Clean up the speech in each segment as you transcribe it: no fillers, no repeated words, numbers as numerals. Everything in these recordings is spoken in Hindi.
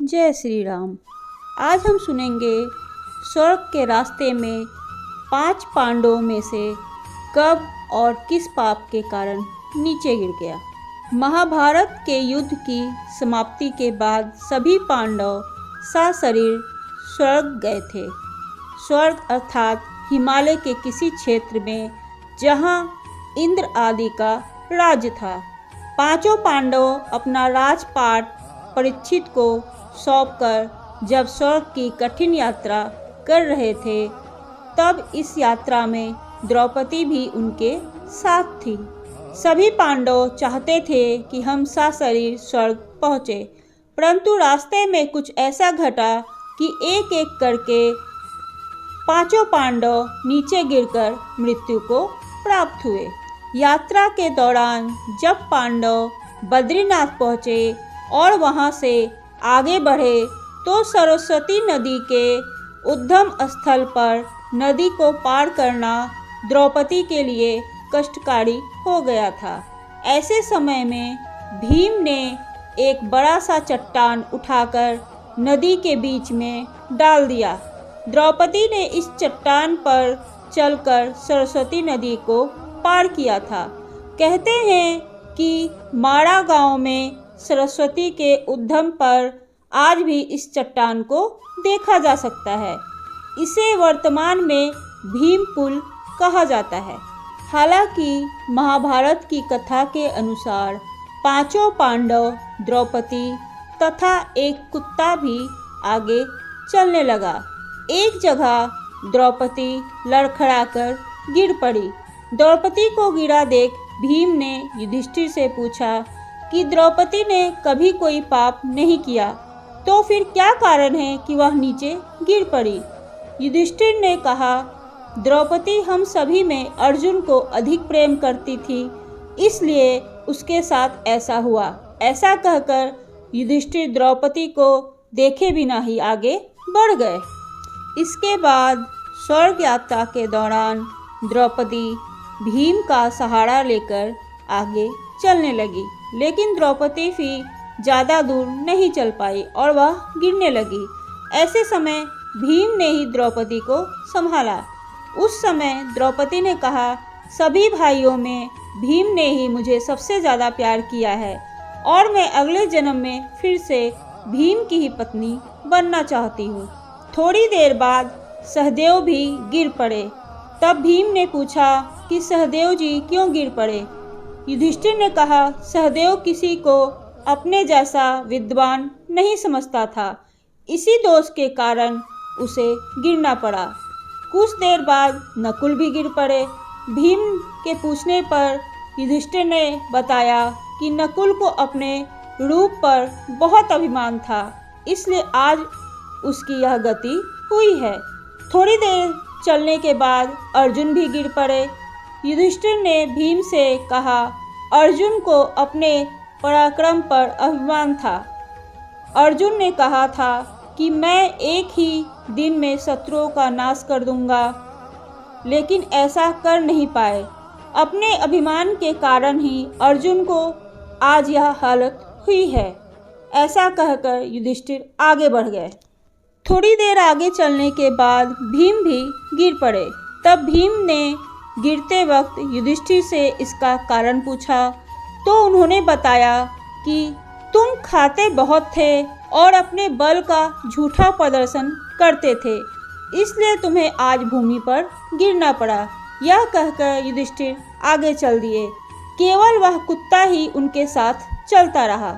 जय श्री राम। आज हम सुनेंगे स्वर्ग के रास्ते में 5 पांडवों में से कब और किस पाप के कारण नीचे गिर गया। महाभारत के युद्ध की समाप्ति के बाद सभी पांडव सशरीर स्वर्ग गए थे। स्वर्ग अर्थात हिमालय के किसी क्षेत्र में जहाँ इंद्र आदि का राज्य था। पांचों पांडव अपना राजपाट परीक्षित को सौंपकर जब स्वर्ग की कठिन यात्रा कर रहे थे, तब इस यात्रा में द्रौपदी भी उनके साथ थी। सभी पांडव चाहते थे कि हम सशरीर स्वर्ग पहुँचे, परंतु रास्ते में कुछ ऐसा घटा कि एक एक करके पांचों पांडव नीचे गिरकर मृत्यु को प्राप्त हुए। यात्रा के दौरान जब पांडव बद्रीनाथ पहुँचे और वहाँ से आगे बढ़े तो सरस्वती नदी के उद्गम स्थल पर नदी को पार करना द्रौपदी के लिए कष्टकारी हो गया था। ऐसे समय में भीम ने एक बड़ा सा चट्टान उठाकर नदी के बीच में डाल दिया। द्रौपदी ने इस चट्टान पर चलकर सरस्वती नदी को पार किया था। कहते हैं कि माड़ा गांव में सरस्वती के उद्गम पर आज भी इस चट्टान को देखा जा सकता है। इसे वर्तमान में भीम पुल कहा जाता है। हालांकि महाभारत की कथा के अनुसार पांचों पांडव, द्रौपदी तथा एक कुत्ता भी आगे चलने लगा। एक जगह द्रौपदी लड़खड़ाकर गिर पड़ी। द्रौपदी को गिरा देख भीम ने युधिष्ठिर से पूछा कि द्रौपदी ने कभी कोई पाप नहीं किया, तो फिर क्या कारण है कि वह नीचे गिर पड़ी। युधिष्ठिर ने कहा, द्रौपदी हम सभी में अर्जुन को अधिक प्रेम करती थी, इसलिए उसके साथ ऐसा हुआ। ऐसा कहकर युधिष्ठिर द्रौपदी को देखे बिना ही आगे बढ़ गए। इसके बाद स्वर्ग यात्रा के दौरान द्रौपदी भीम का सहारा लेकर आगे चलने लगी, लेकिन द्रौपदी भी ज़्यादा दूर नहीं चल पाई और वह गिरने लगी। ऐसे समय भीम ने ही द्रौपदी को संभाला। उस समय द्रौपदी ने कहा, सभी भाइयों में भीम ने ही मुझे सबसे ज़्यादा प्यार किया है और मैं अगले जन्म में फिर से भीम की ही पत्नी बनना चाहती हूँ। थोड़ी देर बाद सहदेव भी गिर पड़े। तब भीम ने पूछा कि सहदेव जी क्यों गिर पड़े। युधिष्ठिर ने कहा, सहदेव किसी को अपने जैसा विद्वान नहीं समझता था, इसी दोष के कारण उसे गिरना पड़ा। कुछ देर बाद नकुल भी गिर पड़े। भीम के पूछने पर युधिष्ठिर ने बताया कि नकुल को अपने रूप पर बहुत अभिमान था, इसलिए आज उसकी यह गति हुई है। थोड़ी देर चलने के बाद अर्जुन भी गिर पड़े। युधिष्ठिर ने भीम से कहा, अर्जुन को अपने पराक्रम पर अभिमान था। अर्जुन ने कहा था कि मैं एक ही दिन में शत्रुओं का नाश कर दूंगा, लेकिन ऐसा कर नहीं पाए। अपने अभिमान के कारण ही अर्जुन को आज यह हालत हुई है। ऐसा कहकर युधिष्ठिर आगे बढ़ गए। थोड़ी देर आगे चलने के बाद भीम भी गिर पड़े। तब भीम ने गिरते वक्त युधिष्ठिर से इसका कारण पूछा, तो उन्होंने बताया कि तुम खाते बहुत थे और अपने बल का झूठा प्रदर्शन करते थे, इसलिए तुम्हें आज भूमि पर गिरना पड़ा। यह कहकर युधिष्ठिर आगे चल दिए। केवल वह कुत्ता ही उनके साथ चलता रहा।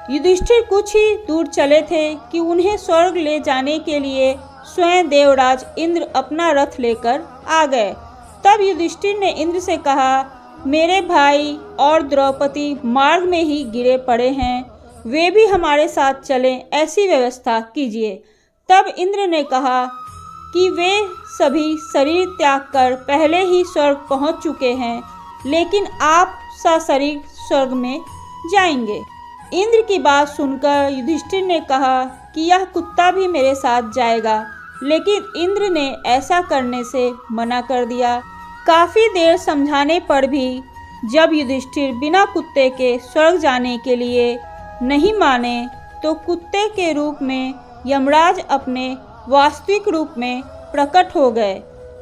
युधिष्ठिर कुछ ही दूर चले थे कि उन्हें स्वर्ग ले जाने के लिए स्वयं देवराज इंद्र अपना रथ लेकर आ गए। तब युधिष्ठिर ने इंद्र से कहा, मेरे भाई और द्रौपदी मार्ग में ही गिरे पड़े हैं, वे भी हमारे साथ चलें, ऐसी व्यवस्था कीजिए। तब इंद्र ने कहा कि वे सभी शरीर त्याग कर पहले ही स्वर्ग पहुंच चुके हैं, लेकिन आप सशरीर स्वर्ग में जाएंगे। इंद्र की बात सुनकर युधिष्ठिर ने कहा कि यह कुत्ता भी मेरे साथ जाएगा, लेकिन इंद्र ने ऐसा करने से मना कर दिया। काफ़ी देर समझाने पर भी जब युधिष्ठिर बिना कुत्ते के स्वर्ग जाने के लिए नहीं माने, तो कुत्ते के रूप में यमराज अपने वास्तविक रूप में प्रकट हो गए।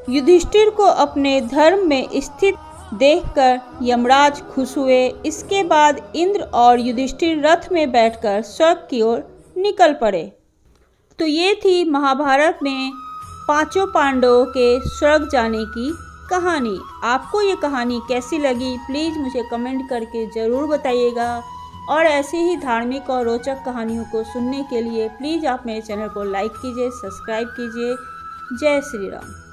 युधिष्ठिर को अपने धर्म में स्थित देखकर यमराज खुश हुए। इसके बाद इंद्र और युधिष्ठिर रथ में बैठकर स्वर्ग की ओर निकल पड़े। तो ये थी महाभारत में पांचों पांडवों के स्वर्ग जाने की कहानी। आपको ये कहानी कैसी लगी प्लीज़ मुझे कमेंट करके ज़रूर बताइएगा। और ऐसी ही धार्मिक और रोचक कहानियों को सुनने के लिए प्लीज़ आप मेरे चैनल को लाइक कीजिए, सब्सक्राइब कीजिए। जय श्री राम।